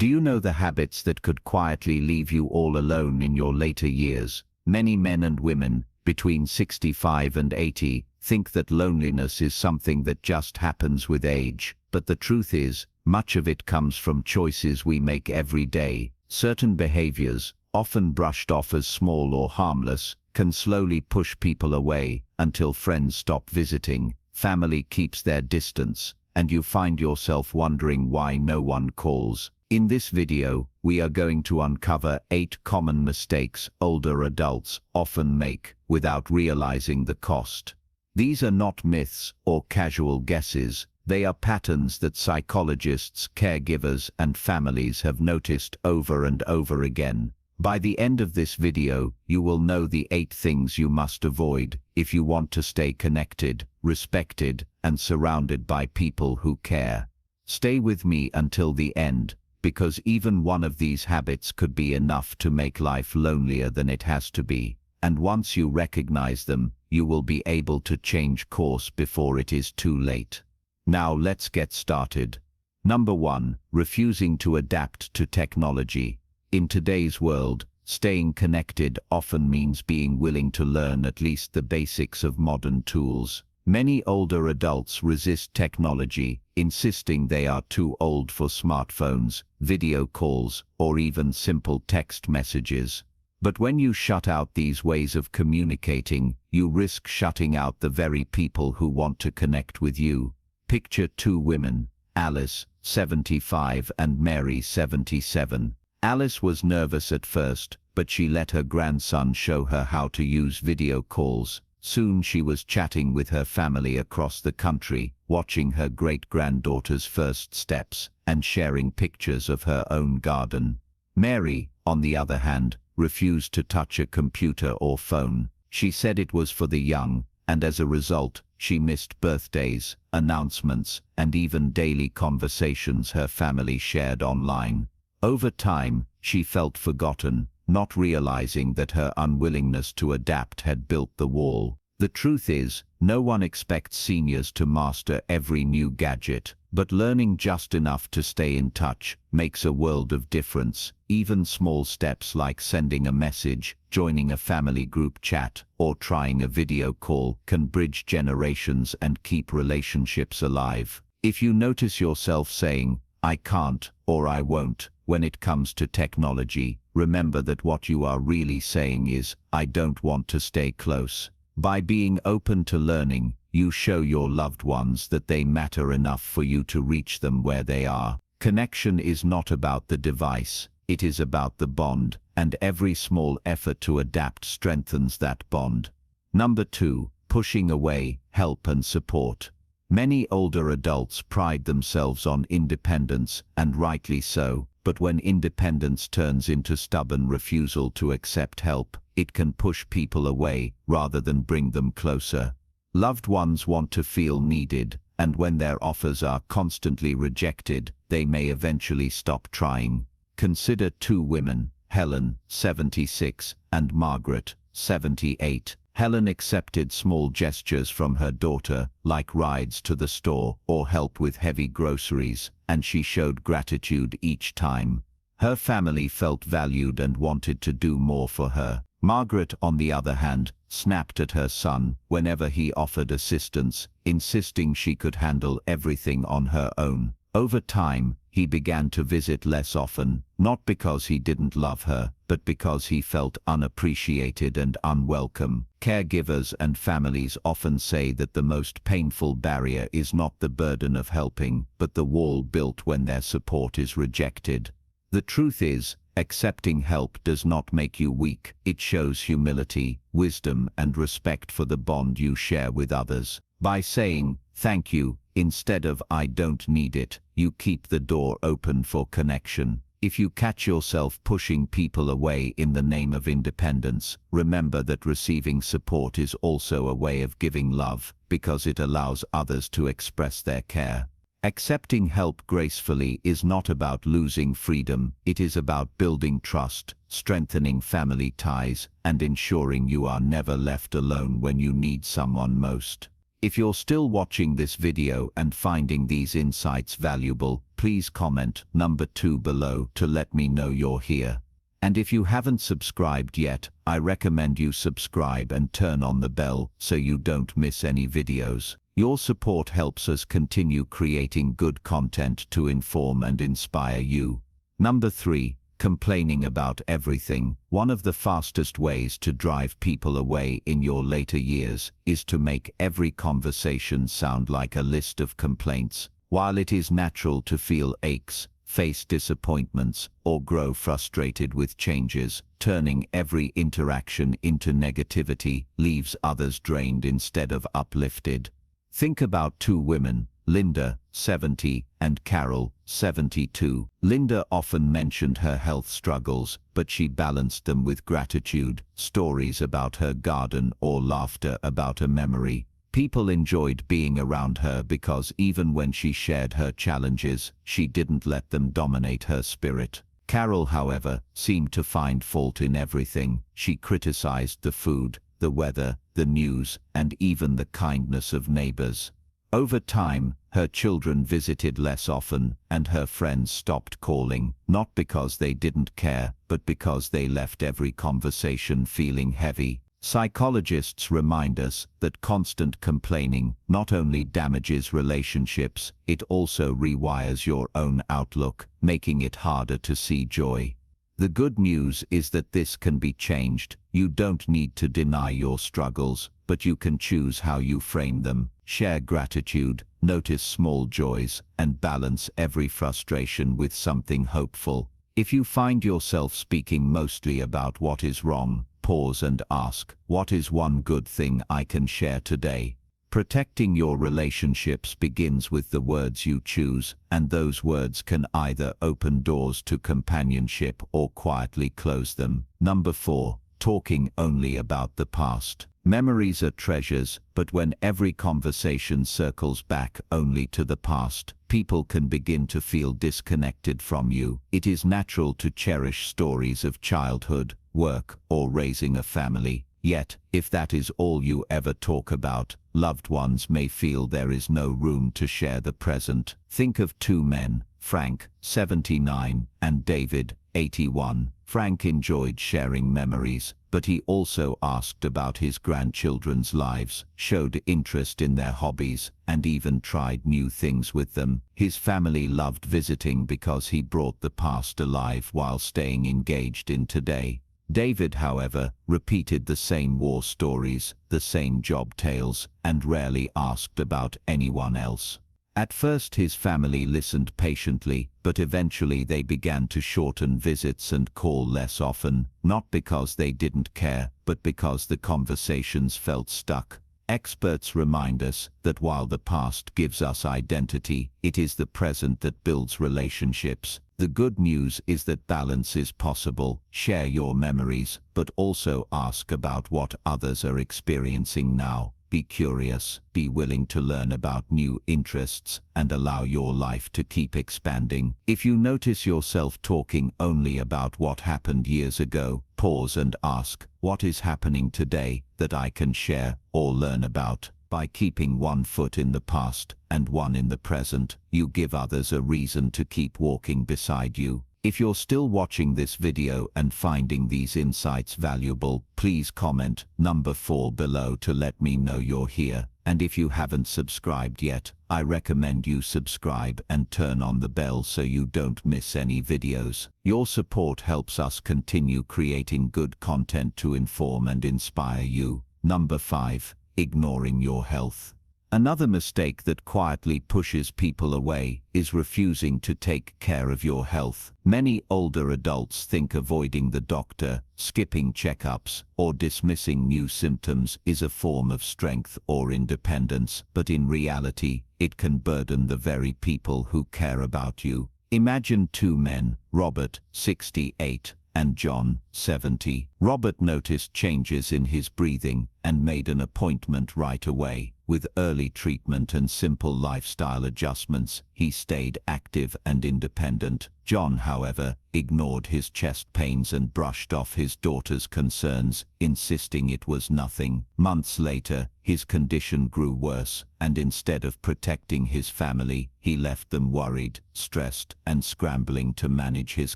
Do you know the habits that could quietly leave you all alone in your later years? Many men and women, between 65 and 80, think that loneliness is something that just happens with age, but the truth is, much of it comes from choices we make every day. Certain behaviors, often brushed off as small or harmless, can slowly push people away until friends stop visiting, family keeps their distance, and you find yourself wondering why no one calls. In this video, we are going to uncover 8 common mistakes older adults often make without realizing the cost. These are not myths or casual guesses. They are patterns that psychologists, caregivers, and families have noticed over and over again. By the end of this video, you will know the 8 things you must avoid if you want to stay connected, respected, and surrounded by people who care. Stay with me until the end, because even one of these habits could be enough to make life lonelier than it has to be. And once you recognize them, you will be able to change course before it is too late. Now let's get started. Number 1. Refusing to adapt to technology. In today's world, staying connected often means being willing to learn at least the basics of modern tools. Many older adults resist technology, insisting they are too old for smartphones, video calls, or even simple text messages. But when you shut out these ways of communicating, you risk shutting out the very people who want to connect with you. Picture 2 women, Alice, 75, and Mary, 77. Alice was nervous at first, but she let her grandson show her how to use video calls. Soon she was chatting with her family across the country, watching her great-granddaughter's first steps, and sharing pictures of her own garden. Mary, on the other hand, refused to touch a computer or phone. She said it was for the young, and as a result, she missed birthdays, announcements, and even daily conversations her family shared online. Over time, she felt forgotten, not realizing that her unwillingness to adapt had built the wall. The truth is, no one expects seniors to master every new gadget, but learning just enough to stay in touch makes a world of difference. Even small steps like sending a message, joining a family group chat, or trying a video call can bridge generations and keep relationships alive. If you notice yourself saying, "I can't," or "I won't," when it comes to technology, remember that what you are really saying is, "I don't want to stay close." By being open to learning, you show your loved ones that they matter enough for you to reach them where they are. Connection is not about the device, it is about the bond, and every small effort to adapt strengthens that bond. Number 2. Pushing away help and support. Many older adults pride themselves on independence, and rightly so, but when independence turns into stubborn refusal to accept help, it can push people away rather than bring them closer. Loved ones want to feel needed, and when their offers are constantly rejected, they may eventually stop trying. Consider 2 women, Helen, 76, and Margaret, 78. Helen accepted small gestures from her daughter, like rides to the store or help with heavy groceries, and she showed gratitude each time. Her family felt valued and wanted to do more for her. Margaret, on the other hand, snapped at her son whenever he offered assistance, insisting she could handle everything on her own. Over time, he began to visit less often, not because he didn't love her, but because he felt unappreciated and unwelcome. Caregivers and families often say that the most painful barrier is not the burden of helping, but the wall built when their support is rejected. The truth is, accepting help does not make you weak. It shows humility, wisdom, and respect for the bond you share with others. By saying, "Thank you," instead of "I don't need it," you keep the door open for connection. If you catch yourself pushing people away in the name of independence, remember that receiving support is also a way of giving love, because it allows others to express their care. Accepting help gracefully is not about losing freedom, it is about building trust, strengthening family ties, and ensuring you are never left alone when you need someone most. If you're still watching this video and finding these insights valuable, please comment number 2 below to let me know you're here. And if you haven't subscribed yet, I recommend you subscribe and turn on the bell so you don't miss any videos. Your support helps us continue creating good content to inform and inspire you. Number 3. Complaining about everything. One of the fastest ways to drive people away in your later years is to make every conversation sound like a list of complaints. While it is natural to feel aches, face disappointments, or grow frustrated with changes, turning every interaction into negativity leaves others drained instead of uplifted. Think about 2 women, Linda, 70, and Carol, 72. Linda often mentioned her health struggles, but she balanced them with gratitude, stories about her garden, or laughter about a memory. People enjoyed being around her because even when she shared her challenges, she didn't let them dominate her spirit. Carol, however, seemed to find fault in everything. She criticized the food, the weather, the news, and even the kindness of neighbors. Over time, her children visited less often, and her friends stopped calling, not because they didn't care, but because they left every conversation feeling heavy. Psychologists remind us that constant complaining not only damages relationships, it also rewires your own outlook, making it harder to see joy. The good news is that this can be changed. You don't need to deny your struggles, but you can choose how you frame them. Share gratitude, notice small joys, and balance every frustration with something hopeful. If you find yourself speaking mostly about what is wrong, pause and ask, what is one good thing I can share today? Protecting your relationships begins with the words you choose, and those words can either open doors to companionship or quietly close them. Number 4. Talking only about the past. Memories are treasures, but when every conversation circles back only to the past, people can begin to feel disconnected from you. It is natural to cherish stories of childhood, work, or raising a family. Yet, if that is all you ever talk about, loved ones may feel there is no room to share the present. Think of 2 men, Frank, 79, and David, 81. Frank enjoyed sharing memories, but he also asked about his grandchildren's lives, showed interest in their hobbies, and even tried new things with them. His family loved visiting because he brought the past alive while staying engaged in today. David, however, repeated the same war stories, the same job tales, and rarely asked about anyone else. At first his family listened patiently, but eventually they began to shorten visits and call less often, not because they didn't care, but because the conversations felt stuck. Experts remind us that while the past gives us identity, it is the present that builds relationships. The good news is that balance is possible. Share your memories, but also ask about what others are experiencing now. Be curious, be willing to learn about new interests, and allow your life to keep expanding. If you notice yourself talking only about what happened years ago, pause and ask, what is happening today that I can share or learn about? By keeping one foot in the past and one in the present, you give others a reason to keep walking beside you. If you're still watching this video and finding these insights valuable, please comment number 4 below to let me know you're here. And if you haven't subscribed yet, I recommend you subscribe and turn on the bell so you don't miss any videos. Your support helps us continue creating good content to inform and inspire you. Number 5. Ignoring your health. Another mistake that quietly pushes people away is refusing to take care of your health. Many older adults think avoiding the doctor, skipping checkups, or dismissing new symptoms is a form of strength or independence, but in reality, it can burden the very people who care about you. Imagine 2 men, Robert, 68, and John, 70. Robert noticed changes in his breathing, and made an appointment right away. With early treatment and simple lifestyle adjustments, he stayed active and independent. John, however, ignored his chest pains and brushed off his daughter's concerns, insisting it was nothing. Months later, his condition grew worse, and instead of protecting his family, he left them worried, stressed, and scrambling to manage his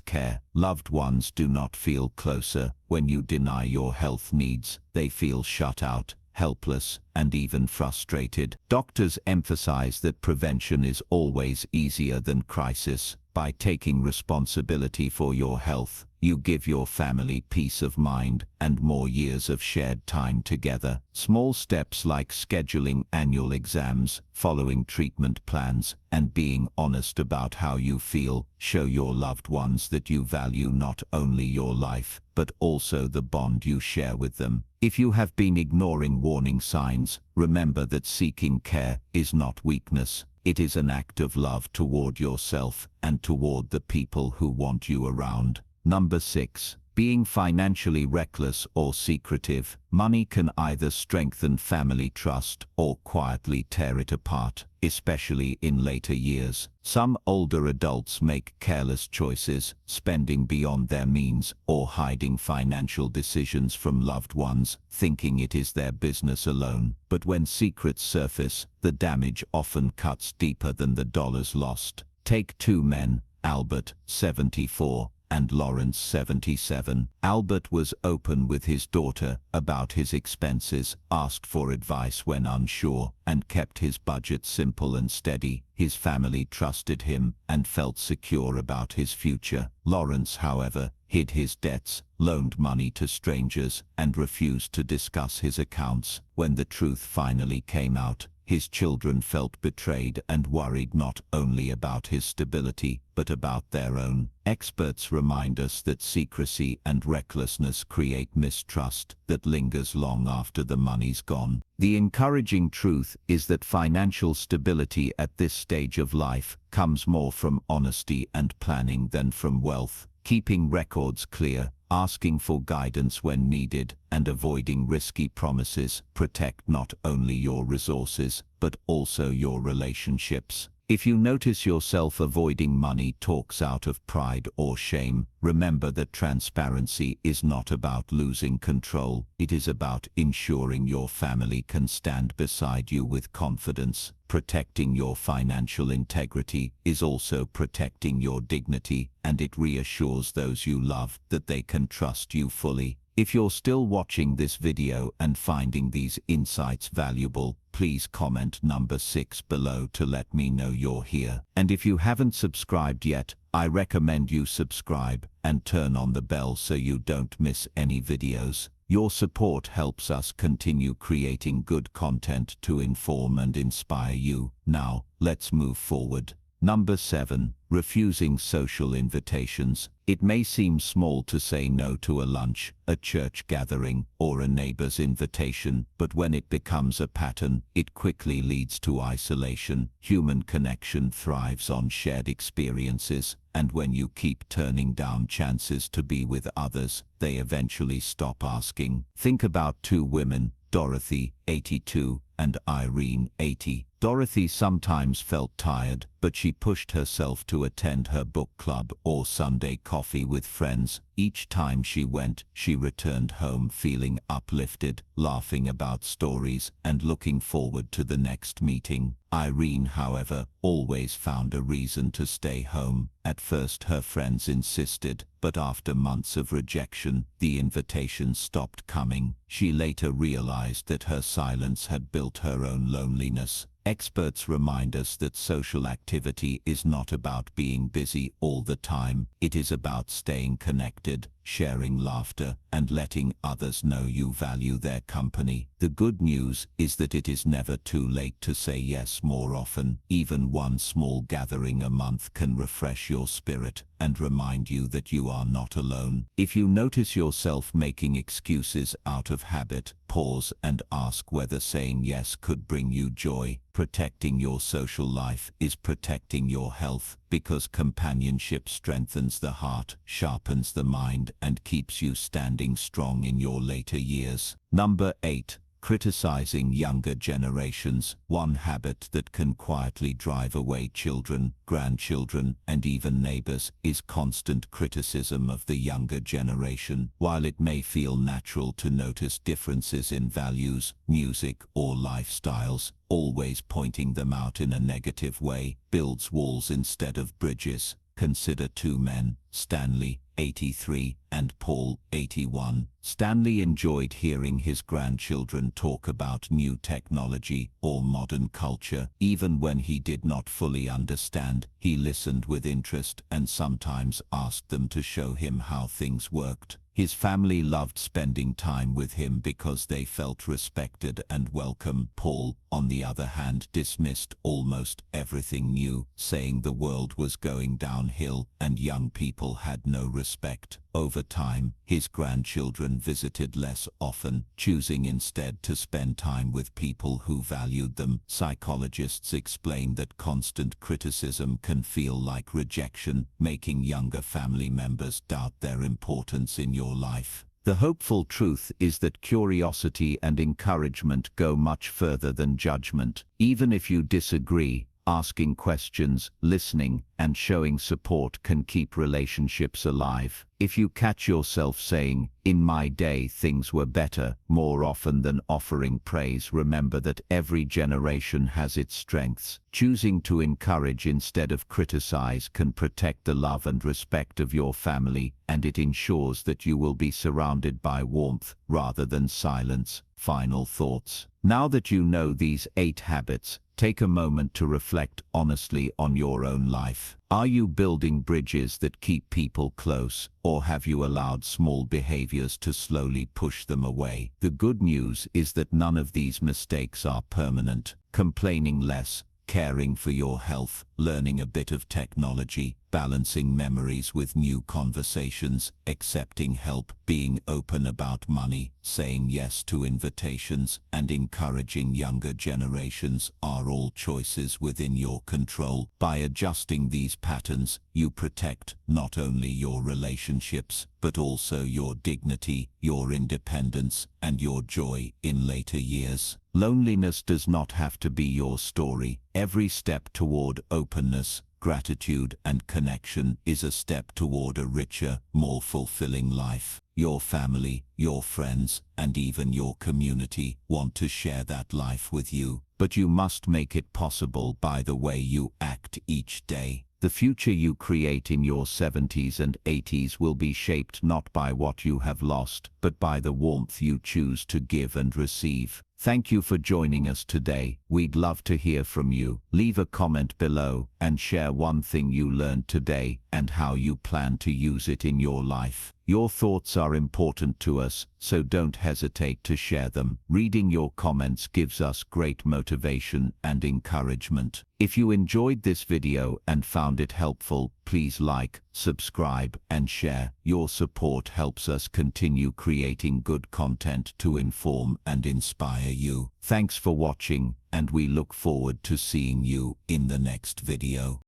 care. Loved ones do not feel closer when you deny your health needs. They feel shut out, helpless, and even frustrated. Doctors emphasize that prevention is always easier than crisis. By taking responsibility for your health, you give your family peace of mind and more years of shared time together. Small steps like scheduling annual exams, following treatment plans, and being honest about how you feel show your loved ones that you value not only your life, but also the bond you share with them. If you have been ignoring warning signs, remember that seeking care is not weakness. It is an act of love toward yourself and toward the people who want you around. Number 6. Being financially reckless or secretive. Money can either strengthen family trust or quietly tear it apart, especially in later years. Some older adults make careless choices, spending beyond their means or hiding financial decisions from loved ones, thinking it is their business alone. But when secrets surface, the damage often cuts deeper than the dollars lost. Take two men, Albert, 74, and Lawrence, 77. Albert was open with his daughter about his expenses, asked for advice when unsure, and kept his budget simple and steady. His family trusted him and felt secure about his future. Lawrence, however, hid his debts, loaned money to strangers, and refused to discuss his accounts. When the truth finally came out, his children felt betrayed and worried not only about his stability, but about their own. Experts remind us that secrecy and recklessness create mistrust that lingers long after the money's gone. The encouraging truth is that financial stability at this stage of life comes more from honesty and planning than from wealth. Keeping records clear, asking for guidance when needed, and avoiding risky promises protect not only your resources, but also your relationships. If you notice yourself avoiding money talks out of pride or shame, remember that transparency is not about losing control. It is about ensuring your family can stand beside you with confidence. Protecting your financial integrity is also protecting your dignity, and it reassures those you love that they can trust you fully. If you're still watching this video and finding these insights valuable, please comment number 6 below to let me know you're here. And if you haven't subscribed yet, I recommend you subscribe and turn on the bell so you don't miss any videos. Your support helps us continue creating good content to inform and inspire you. Now, let's move forward. Number 7. Refusing social invitations. It may seem small to say no to a lunch, a church gathering, or a neighbor's invitation, but when it becomes a pattern, it quickly leads to isolation. Human connection thrives on shared experiences, and when you keep turning down chances to be with others, they eventually stop asking. Think about two women, Dorothy, 82, and Irene, 80. Dorothy sometimes felt tired, but she pushed herself to attend her book club or Sunday coffee with friends. Each time she went, she returned home feeling uplifted, laughing about stories, and looking forward to the next meeting. Irene, however, always found a reason to stay home. At first her friends insisted, but after months of rejection, the invitations stopped coming. She later realized that her silence had built her own loneliness. Experts remind us that social activity is not about being busy all the time. It is about staying connected, sharing laughter, and letting others know you value their company. The good news is that it is never too late to say yes more often. Even one small gathering a month can refresh your spirit and remind you that you are not alone. If you notice yourself making excuses out of habit, pause and ask whether saying yes could bring you joy. Protecting your social life is protecting your health, because companionship strengthens the heart, sharpens the mind, and keeps you standing strong in your later years. Number 8. Criticizing younger generations. One habit that can quietly drive away children, grandchildren, and even neighbors is constant criticism of the younger generation. While it may feel natural to notice differences in values, music, or lifestyles, always pointing them out in a negative way builds walls instead of bridges. Consider two men, Stanley, 83, and Paul, 81. Stanley enjoyed hearing his grandchildren talk about new technology or modern culture. Even when he did not fully understand, he listened with interest and sometimes asked them to show him how things worked. His family loved spending time with him because they felt respected and welcome. Paul, on the other hand, dismissed almost everything new, saying the world was going downhill and young people had no respect. Over time, his grandchildren visited less often, choosing instead to spend time with people who valued them. Psychologists explain that constant criticism can feel like rejection, making younger family members doubt their importance in your life. The hopeful truth is that curiosity and encouragement go much further than judgment. Even if you disagree, asking questions, listening, and showing support can keep relationships alive. If you catch yourself saying, "In my day things were better," more often than offering praise, remember that every generation has its strengths. Choosing to encourage instead of criticize can protect the love and respect of your family, and it ensures that you will be surrounded by warmth rather than silence. Final thoughts. Now that you know these 8 habits, take a moment to reflect honestly on your own life. Are you building bridges that keep people close, or have you allowed small behaviors to slowly push them away? The good news is that none of these mistakes are permanent. Complaining less, caring for your health, learning a bit of technology, balancing memories with new conversations, accepting help, being open about money, saying yes to invitations, and encouraging younger generations are all choices within your control. By adjusting these patterns, you protect not only your relationships, but also your dignity, your independence, and your joy in later years. Loneliness does not have to be your story. Every step toward openness, gratitude, and connection is a step toward a richer, more fulfilling life. Your family, your friends, and even your community want to share that life with you, but you must make it possible by the way you act each day. The future you create in your 70s and 80s will be shaped not by what you have lost, but by the warmth you choose to give and receive. Thank you for joining us today. We'd love to hear from you. Leave a comment below and share one thing you learned today and how you plan to use it in your life. Your thoughts are important to us, so don't hesitate to share them. Reading your comments gives us great motivation and encouragement. If you enjoyed this video and found it helpful, please like, subscribe, and share. Your support helps us continue creating good content to inform and inspire you. Thanks for watching, and we look forward to seeing you in the next video.